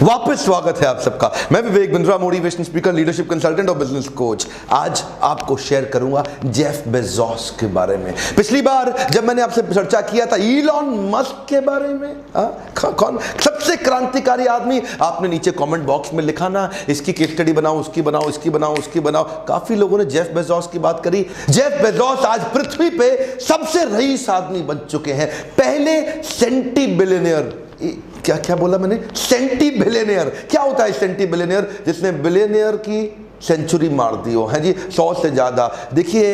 वापस स्वागत है आप सबका। मैं Vivek Bindra, motivation speaker, leadership consultant और बिजनेस कोच। आज आपको शेयर करूंगा जेफ बेजोस के बारे में। पिछली बार जब मैंने आपसे चर्चा किया था इलॉन मस्क के बारे में, कौन सबसे क्रांतिकारी आदमी, आपने नीचे कमेंट बॉक्स में लिखा ना, इसकी केस स्टडी बनाओ, उसकी बनाओ, इसकी बनाओ, उसकी बनाओ। काफी लोगों ने जेफ बेजोस की बात करी। जेफ बेजोस आज पृथ्वी पे सबसे रईस आदमी बन चुके हैं, पहले सेंटी बिलियनियर। क्या क्या बोला मैंने? Centibillionaire. क्या होता है सेंटी बिलियनियर? जिसने बिलियनियर की सेंचुरी मार दी हो, है जी, 100 से ज्यादा। देखिए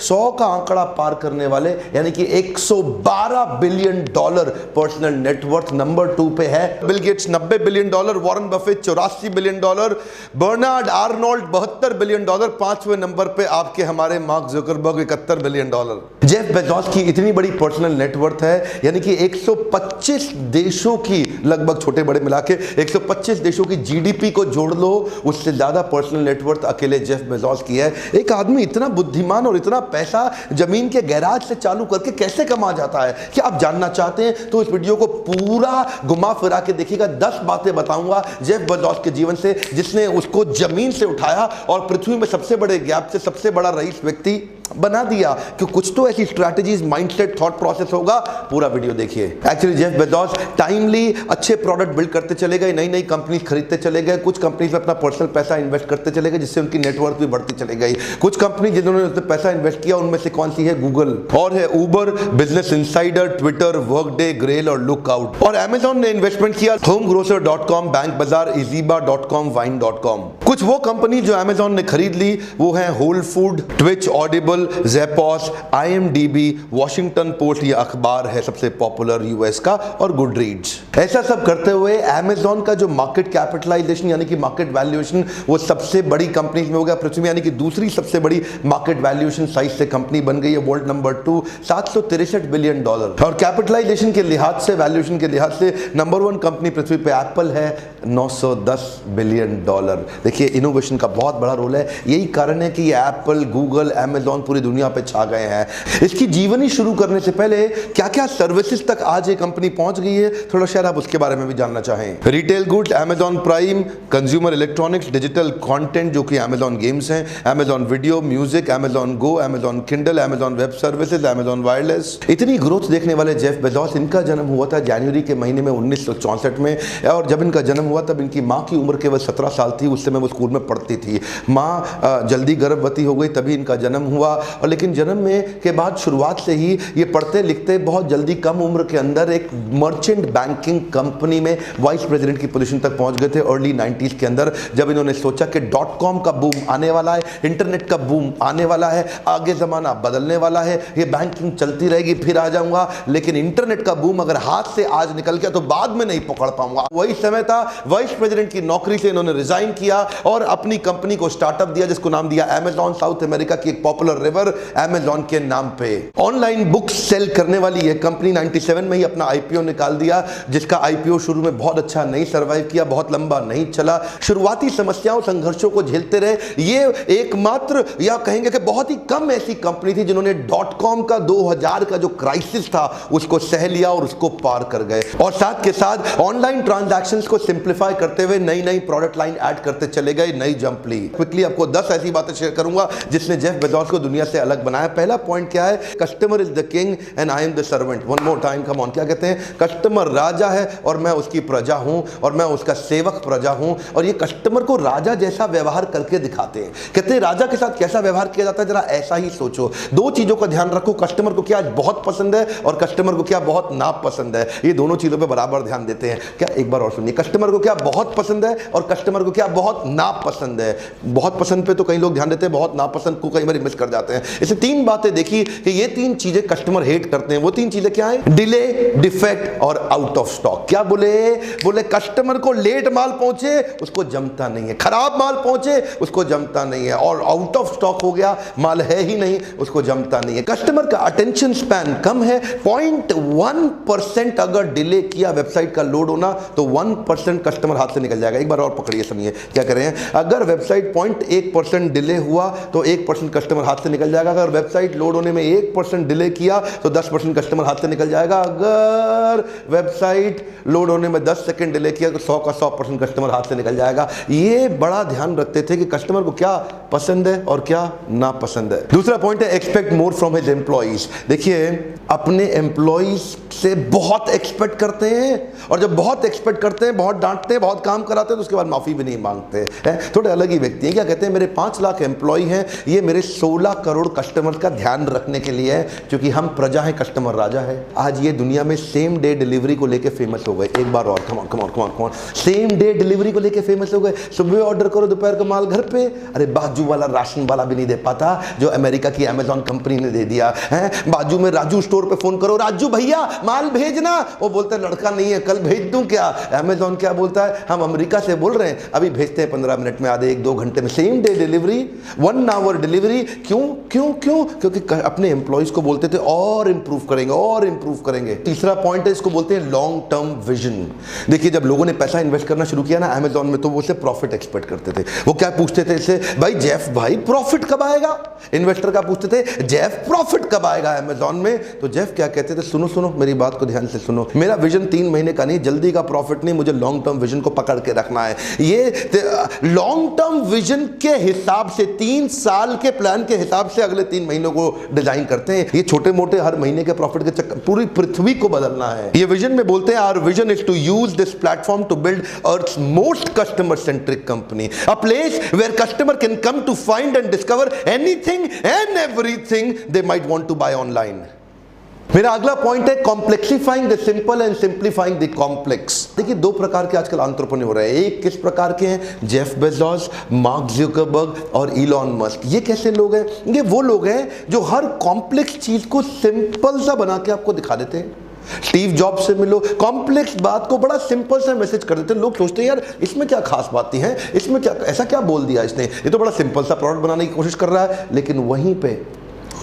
100 का आंकड़ा पार करने वाले यानी कि 112 billion dollar personal net worth number 2 पे है। Bill Gates 90 billion dollar, Warren Buffett 84 billion dollar, Bernard Arnault 72 billion dollar, 5वें नंबर पे आपके हमारे Mark Zuckerberg 71 billion dollar. Jeff Bezos की इतनी बड़ी पर्सनल नेटवर्थ है यानी कि 125 देशों की, लगभग छोटे बड़े मिला के 125 देशों की जीडीपी को जोड़ लो, उससे ज्यादा पर्सनल नेटवर्थ अकेले जेफ बेजोस की है। एक आदमी इतना बुद्धिमान और इतना पैसा जमीन के गैराज से चालू करके कैसे कमा जाता है, क्या आप जानना चाहते हैं तो इस वीडियो को पूरा घुमा फिरा के देखिएगा। 10 बातें बताऊंगा जेफ बेजोस के जीवन से, जिसने उसको जमीन से उठाया और पृथ्वी में सबसे बड़े गैप से सबसे बड़ा रईस व्यक्ति बना दिया। कि कुछ तो ऐसी स्ट्रैटेजीज, माइंडसेट, थॉट प्रोसेस होगा। पूरा वीडियो देखिए। एक्चुअली जेफ बेजोस टाइमली अच्छे प्रोडक्ट बिल्ड करते चले गए, नई नई कंपनी खरीदते चले गए, कुछ कंपनीज में अपना पर्सनल पैसा इन्वेस्ट करते चले गए, जिससे उनकी नेटवर्थ भी बढ़ती चली गई। कुछ कंपनी जिन्होंने उसमें पैसा इन्वेस्ट किया उनमें से कौन सी है? गूगल, और है Uber, Business Insider, Twitter, Workday, Grail और लुकआउट। और अमेजॉन ने इन्वेस्टमेंट किया homegrocer.com, बैंक बाजार, easybar.com, wine.com। कुछ वो कंपनी जो अमेजॉन ने खरीद ली वो है Whole Food, Twitch, Audible, Zappos, IMDb, Washington Post, ये अखबार है सबसे पॉपुलर यूएस का, और गुडरीड्स। ऐसा सब करते हुए अमेजॉन का जो मार्केट कैपिटलाइजेशन यानी कि मार्केट वैल्यूएशन वो सबसे बड़ी कंपनीज में हो गया पृथ्वी में, यानी कि दूसरी सबसे बड़ी मार्केट वैल्यूएशन साइज से कंपनी बन गई है, वर्ल्ड नंबर 2, 763 बिलियन डॉलर। और कैपिटलाइजेशन के लिहाज से, वैल्यूएशन के लिहाज से नंबर 1 कंपनी पृथ्वी पे एप्पल है, 910 बिलियन डॉलर। देखिए इनोवेशन का बहुत बड़ा रोल है, यही कारण है कि ये एप्पल, गूगल, अमेजॉन पूरी दुनिया पे छा गए हैं। इसकी जीवनी शुरू करने से पहले क्या क्या सर्विसेज तक आज ये कंपनी पहुंच गई है, थोड़ा शायद आप उसके बारे में भी जानना चाहें। Retail goods, Amazon Prime, consumer electronics, digital content जो कि अमेजॉन गेम्स हैं, Amazon video, music, Amazon Go, Amazon Kindle, Amazon Web Services, Amazon wireless. इतनी ग्रोथ देखने वाले जेफ बेजोस, इनका जन्म हुआ था जनवरी के महीने में 1964 में, और जब इनका जन्म हुआ तब इनकी माँ की उम्र केवल 17 साल थी। उस समय वो स्कूल में पढ़ती थी। माँ जल्दी गर्भवती हो गई, तभी इनका जन्म हुआ। और लेकिन जन्म में के बाद शुरुआत से ही ये पढ़ते लिखते बहुत जल्दी कम उम्र के अंदर एक मर्चेंट बैंकिंग कंपनी में वाइस प्रेसिडेंट की पोजीशन तक पहुंच गए थे अर्ली 90s के अंदर, जब इन्होंने सोचा कि .com का बूम आने वाला है, इंटरनेट का बूम आने वाला है, आगे जमाना बदलने वाला है, ये बैंकिंग चलती रहेगी फिर आ जाऊंगा, लेकिन इंटरनेट का बूम अगर हाथ से आज निकल गया तो बाद में नहीं पकड़ पाऊंगा। वही समय था, वाइस प्रेसिडेंट की नौकरी से इन्होंने रिजाइन किया और अपनी कंपनी को स्टार्टअप दिया, जिसको नाम दिया अमेजॉन। साउथ अमेरिका की एक पॉपुलर रिवर अमेजॉन के नाम पे। ऑनलाइन बुक्स सेल करने वाली यह कंपनी 97 में ही अपना आईपीओ निकाल दिया, जिसका आईपीओ शुरू में बहुत अच्छा नहीं सर्वाइव किया, बहुत लंबा नहीं चला, शुरुआती समस्याओं संघर्षों को झेलते रहे। ये एकमात्र या कहेंगे कि बहुत ही कम ऐसी कंपनी थी जिन्होंने .com का 2000 का जो क्राइसिस था उसको सह लिया और उसको पार कर गए। और साथ के साथ ऑनलाइन ट्रांजैक्शंस को सिंप्लीफाई करते हुए नई नई प्रोडक्ट लाइन ऐड करते चले गए, नई जंप ली। क्विकली आपको 10 ऐसी बातें शेयर करूंगा जिसने जेफ बेजोस को दुनिया से अलग बनाया। पहला पॉइंट क्या है? Customer is the king and I am the servant. One more time, come on. क्या कहते हैं? कस्टमर राजा है और मैं उसकी प्रजा हूं, और मैं उसका सेवक प्रजा हूं। और ये कस्टमर को राजा जैसा व्यवहार करके दिखाते हैं। कहते हैं राजा के साथ कैसा व्यवहार किया जाता है, जरा ऐसा ही सोचो। 2 चीजों का ध्यान रखो, कस्टमर को क्या बहुत पसंद है और कस्टमर को क्या बहुत नापसंद है। ये दोनों चीजों पर बराबर ध्यान देते हैं। क्या, एक बार और सुनिए, कस्टमर को क्या बहुत पसंद है और कस्टमर को क्या बहुत नापसंद है। बहुत पसंद पे तो कई लोग ध्यान देते हैं, बहुत नापसंद को कई बार मिस कर जाते हैं। इसे 3 बातें देखी कि ये 3 चीजें कस्टमर हेट करते हैं। वो 3 चीजें क्या है? डिले, डिफेक्ट और आउट ऑफ स्टॉक। क्या बोले कस्टमर को लेट माल पहुंचे उसको जमता नहीं है, खराब माल पहुंचे उसको जमता नहीं है, और आउट ऑफ स्टॉक हो गया, माल है ही नहीं, उसको जमता नहीं है। कस्टमर का अटेंशन स्पैन कम है। 0.1% अगर डिले किया वेबसाइट का लोड होना तो 1% कस्टमर हाथ से निकल जाएगा। एक बार और पकड़िए, सुनिए क्या कर रहे हैं। अगर वेबसाइट 0.1% डिले हुआ तो 1% कस्टमर हाथ से निकल जाएगा। अगर वेबसाइट लोड होने में 1% डिले किया तो 10% कस्टमर हाथ से निकल जाएगा। अगर वेबसाइट लोड होने में 10 सेकंड डिले किया तो 100 का 100% कस्टमर हाथ से निकल जाएगा। ये बड़ा ध्यान रखते थे कि कस्टमर को क्या पसंद है और क्या ना पसंद है। दूसरा पॉइंट है expect more from his employees. देखिए अपने एम्प्लॉइज से बहुत एक्सपेक्ट करते हैं, और जब बहुत एक्सपेक्ट करते हैं, बहुत डांटते हैं, बहुत काम कराते हैं, तो उसके बाद माफी भी नहीं मांगते हैं। थोड़े अलग ही व्यक्ति हैं। क्या कहते हैं, मेरे 5 लाख एम्प्लॉय हैं, ये मेरे 16 करोड़ कस्टमर का ध्यान रखने के लिए है, क्योंकि हम प्रजा है, कस्टमर राजा है। आज ये दुनिया में सेम डे डिलीवरी को लेके फेमस हो गए। एक बार और come on same day delivery को लेके फेमस हो गए। सुबह ऑर्डर करो, दोपहर को माल घर पे। अरे बाजू वाला राशन वाला भी नहीं दे पाता जो अमेरिका की अमेजॉन कंपनी ने दे दिया है। बाजू में राजू स्टोर पे फोन करो, राजू भैया माल भेजना, वो बोलते हैं लड़का नहीं है, कल भेज दूं क्या। अमेजॉन क्या बोलता है, हम अमेरिका से बोल रहे हैं, अभी भेजते हैं 15 मिनट में, आधे 1-2 घंटे में। Same day delivery, 1 hour delivery. क्यों क्यों क्यों? क्योंकि अपने एम्प्लॉइज को बोलते थे और इंप्रूव करेंगे और इंप्रूव करेंगे। तीसरा पॉइंट है, इसको बोलते हैं लॉन्ग टर्म विजन। देखिए जब लोगों ने पैसा इन्वेस्ट करना शुरू किया ना अमेजॉन में, तो वो उससे प्रॉफिट एक्सपेक्ट करते थे। वो क्या पूछते थे इससे, भाई जेफ भाई प्रॉफिट कब आएगा। इन्वेस्टर का पूछते थे जेफ प्रॉफिट कब आएगा अमेजॉन में। तो जेफ क्या कहते थे, सुनो सुनो मेरी बात को ध्यान से सुनो, मेरा विजन 3 महीने का नहीं, जल्दी का प्रॉफिट नहीं, मुझे लॉन्ग टर्म विजन को पकड़ के रखना है। ये लॉन्ग टर्म विजन के हिसाब से 3 साल के प्लान के हिसाब से अगले 3 महीनों को डिजाइन करते हैं। ये छोटे मोटे हर महीने के प्रॉफिट के चक्कर, पूरी पृथ्वी को बदलना है। ये विजन में बोलते हैं our vision is to use this platform to build earth most customer centric company, a place where customer can come to find and discover anything and everything they might want to buy online. मेरा अगला point है complexifying the simple and simplifying the complex. देखिए 2 प्रकार के आजकल entrepreneur हैं। एक किस प्रकार के हैं, जेफ बेजोस, मार्क जुकरबर्ग और इलॉन मस्क। ये कैसे लोग हैं, ये वो लोग हैं जो हर कॉम्प्लेक्स चीज को सिंपल सा बना के आपको दिखा देते हैं। स्टीव जॉब्स से मिलो, कॉम्प्लेक्स बात को बड़ा सिंपल सा मैसेज कर देते हैं। लोग सोचते हैं यार इसमें क्या खास बातें हैं, इसमें क्या ऐसा क्या बोल दिया इसने, ये तो बड़ा सिंपल सा प्रोडक्ट बनाने की कोशिश कर रहा है। लेकिन वहीं पे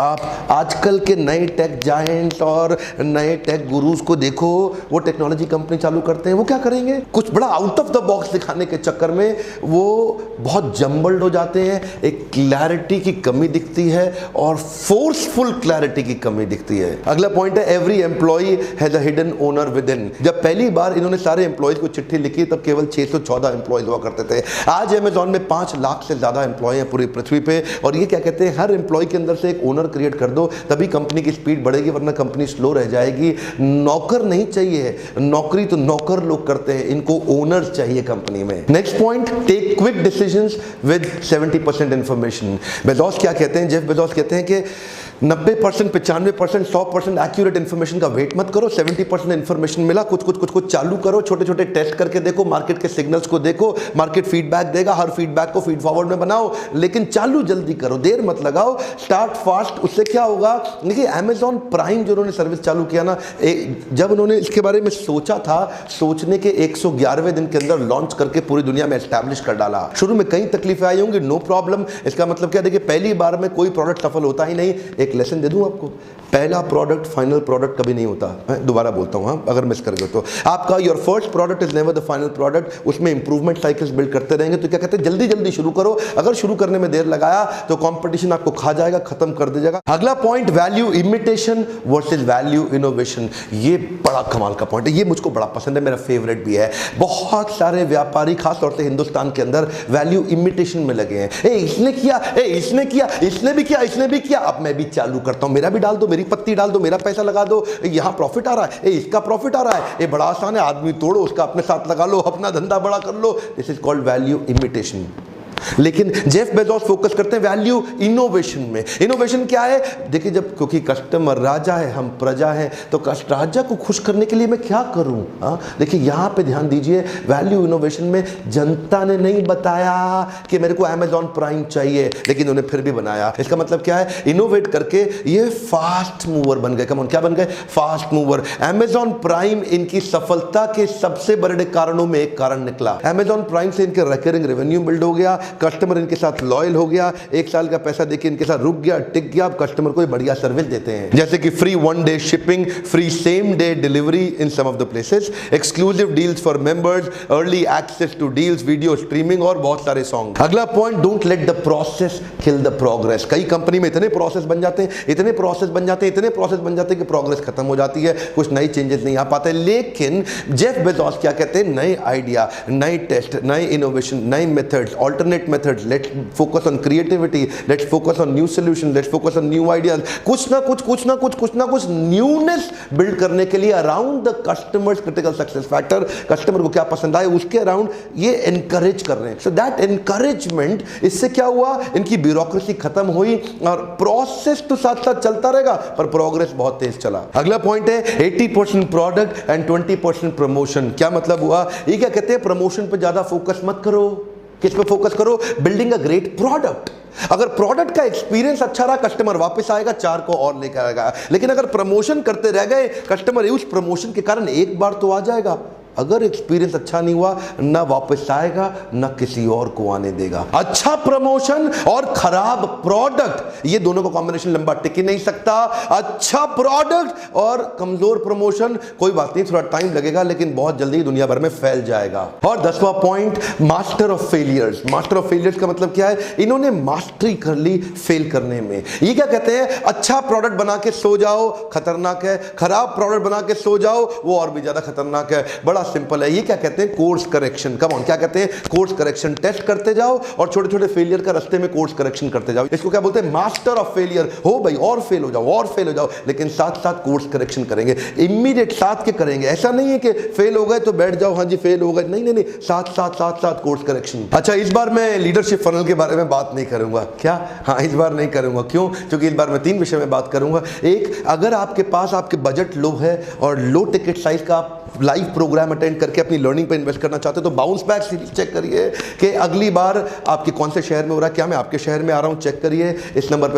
आप आजकल के नए टेक जायंट्स और नए टेक गुरुज को देखो, वो टेक्नोलॉजी कंपनी चालू करते हैं, वो क्या करेंगे, कुछ बड़ा आउट ऑफ द बॉक्स दिखाने के चक्कर में वो बहुत जम्बल्ड हो जाते हैं। एक क्लैरिटी की कमी दिखती है और फोर्सफुल क्लैरिटी की कमी दिखती है। अगला पॉइंट है every employee has a hidden owner within. जब पहली बार इन्होंने सारे एम्प्लॉयज को चिट्ठी लिखी तब केवल 614 एम्प्लॉयज हुआ करते थे। आज अमेजॉन में 5 लाख से ज्यादा एम्प्लॉय हैं पूरी पृथ्वी पे। और ये क्या कहते हैं, हर एम्प्लॉय के अंदर से एक ओनर क्रिएट कर दो, तभी कंपनी की स्पीड बढ़ेगी, वरना कंपनी स्लो रह जाएगी। नौकर नहीं चाहिए, नौकरी तो नौकर लोग करते हैं, इनको ओनर्स चाहिए कंपनी में। Next point, take quick decisions with 70% information. Bezos क्या कहते हैं, जेफ बेजोस कहते हैं कि 90%, 95%, 100% एक्यूरेट इंफॉर्मेशन का वेट मत करो। 70% इंफॉर्मेशन मिला, कुछ चालू करो, छोटे छोटे टेस्ट करके देखो, मार्केट के सिग्नल्स को देखो, मार्केट फीडबैक देगा, हर फीडबैक को फीड फॉरवर्ड में बनाओ, लेकिन चालू जल्दी करो, देर मत लगाओ, स्टार्ट फास्ट। उससे क्या होगा, देखिए अमेजॉन प्राइम जो उन्होंने सर्विस चालू किया ना, जब उन्होंने इसके बारे में सोचा था, सोचने के 111वें दिन के अंदर लॉन्च करके पूरी दुनिया में एस्टैब्लिश कर डाला। शुरू में कई तकलीफें आई होंगी, नो प्रॉब्लम। इसका मतलब क्या, देखिए पहली बार में कोई प्रोडक्ट सफल होता ही नहीं। एक लेसन दे दूं आपको, पहला प्रोडक्ट फाइनल प्रोडक्ट कभी नहीं होता। मैं दोबारा बोलता हूं, हाँ, अगर मिस कर गए तो आपका your first product is never the final product. उसमें इंप्रूवमेंट साइकिल्स बिल्ड करते रहेंगे। तो क्या कहते हैं, जल्दी जल्दी शुरू करो। अगर शुरू करने में देर लगाया तो कंपटीशन आपको खा जाएगा, खत्म कर दीजिएगा। अगला point, value imitation versus value innovation. ये बड़ा कमाल का पॉइंट है, ये मुझको बड़ा पसंद है, मेरा फेवरेट भी है। बहुत सारे व्यापारी खासतौर से हिंदुस्तान के अंदर वैल्यू इमिटेशन में लगे हैं। इसने किया, इसने किया, इसने भी किया, इसने भी किया, अब मैं भी चालू करता हूं, मेरा भी डाल दो, मेरी पत्ती डाल दो, मेरा पैसा लगा दो, यहां प्रॉफिट आ रहा है, इसका प्रॉफिट आ रहा है, ये बड़ा आसान है, आदमी तोड़ो, उसका अपने साथ लगा लो, अपना धंधा बड़ा कर लो। This is called value imitation. लेकिन जेफ बेजोस फोकस करते हैं वैल्यू इनोवेशन में। इनोवेशन क्या है, देखिए जब, क्योंकि कस्टमर राजा है, हम प्रजा हैं, तो राजा को खुश करने के लिए मैं क्या करूं। देखिए यहां पे ध्यान दीजिए, वैल्यू इनोवेशन में जनता ने नहीं बताया कि मेरे को अमेजॉन प्राइम चाहिए, लेकिन उन्होंने फिर भी बनाया। इसका मतलब क्या है, इनोवेट करके ये फास्ट मूवर बन गए। कम ऑन, क्या बन गए, फास्ट मूवर। अमेजॉन प्राइम इनकी सफलता के सबसे बड़े कारणों में एक कारण निकला। अमेजॉन प्राइम से इनके रिकरिंग रेवेन्यू बिल्ड हो गया, कस्टमर इनके साथ लॉयल हो गया, 1 साल का पैसा देके इनके साथ रुक गया, टिक गया, अब कस्टमर को बढ़िया सर्विस देते हैं, जैसे कि free 1 day shipping, free same day delivery in some of the places, exclusive deals for members, early access to deals, video streaming और बहुत सारे सॉन्ग। अगला point, don't let the process kill the progress. कई company में इतने process बन जाते हैं, इतने प्रोसेस बन जाते हैं, इतने प्रोसेस बन जाते हैं कि प्रोग्रेस खत्म हो जाती है, कुछ नई चेंजेस नहीं आ पाते। लेकिन जेफ बेजोस क्या कहते हैं, नए आइडिया, नए टेस्ट, नए इनोवेशन, नए methods, alternate methods, let's focus on creativity, let's focus on new solution, let's focus on new ideas, कुछ ना कुछ न्यूनेस बिल्ड करने के लिए around the customers critical success factor, customer को क्या पसंद आए उसके अराउंड ये एनकरेज कर रहे हैं। सो दैट एनकरेजमेंट, इससे क्या हुआ, इनकी ब्यूरोक्रेसी खत्म हुई और प्रोसेस तो साथ साथ चलता रहेगा पर प्रोग्रेस बहुत तेज चला। अगला पॉइंट है 80% प्रोडक्ट एंड 20% प्रमोशन। क्या मतलब हुआ, ये क्या कहते हैं, प्रमोशन पे ज्यादा फोकस मत करो, किस पे फोकस करो, बिल्डिंग अ ग्रेट प्रोडक्ट। अगर प्रोडक्ट का एक्सपीरियंस अच्छा रहा, कस्टमर वापस आएगा, 4 को और लेकर आएगा। लेकिन अगर प्रमोशन करते रह गए, कस्टमर उस प्रमोशन के कारण एक बार तो आ जाएगा, अगर एक्सपीरियंस अच्छा नहीं हुआ, ना वापस आएगा ना किसी और को आने देगा। अच्छा प्रमोशन और खराब प्रोडक्ट, ये दोनों का कॉम्बिनेशन लंबा टिक ही नहीं सकता। अच्छा प्रोडक्ट और कमजोर प्रमोशन, कोई बात नहीं, थोड़ा टाइम लगेगा लेकिन बहुत जल्दी दुनिया भर में फैल जाएगा। और 10वां point, master of failures. Master of failures का मतलब क्या है, इन्होंने मास्टरी कर ली फेल करने में। ये क्या कहते हैं, अच्छा प्रोडक्ट बना के सो जाओ, खतरनाक है, खराब प्रोडक्ट बना के सो जाओ, वो और भी ज्यादा खतरनाक है। बड़ा सिंपल है, ये क्या कहते हैं, कोर्स करेक्शन। कम ऑन, क्या कहते हैं, कोर्स करेक्शन। टेस्ट करते जाओ और छोटे छोटे फेलियर का रास्ते में कोर्स करेक्शन करते जाओ। इसको क्या बोलते हैं, मास्टर ऑफ फेलियर। हो भाई, और फेल हो जाओ, और फेल हो जाओ, लेकिन साथ साथ कोर्स करेक्शन करेंगे, इमीडिएट साथ के करेंगे। ऐसा नहीं है कि फेल हो गए तो बैठ जाओ, हाँ जी फेल हो गए, नहीं नहीं नहीं, साथ साथ साथ साथ कोर्स करेक्शन। अच्छा, इस बार मैं लीडरशिप फनल के बारे में बात नहीं करूंगा। क्या, हाँ इस बार नहीं करूंगा। क्यों, क्योंकि इस बार मैं 3 विषय में बात करूंगा। एक, अगर आपके पास आपके बजट लो है और लो टिकट साइज का आप लाइव प्रोग्राम अटेंड करके अपनी लर्निंग पे इन्वेस्ट करना चाहते हो तो बाउंस बैक सीरीज चेक करिए कि अगली बार आपके कौन से शहर में हो रहा है। क्या मैं आपके शहर में आ रहा हूं, चेक करिए इस नंबर पे।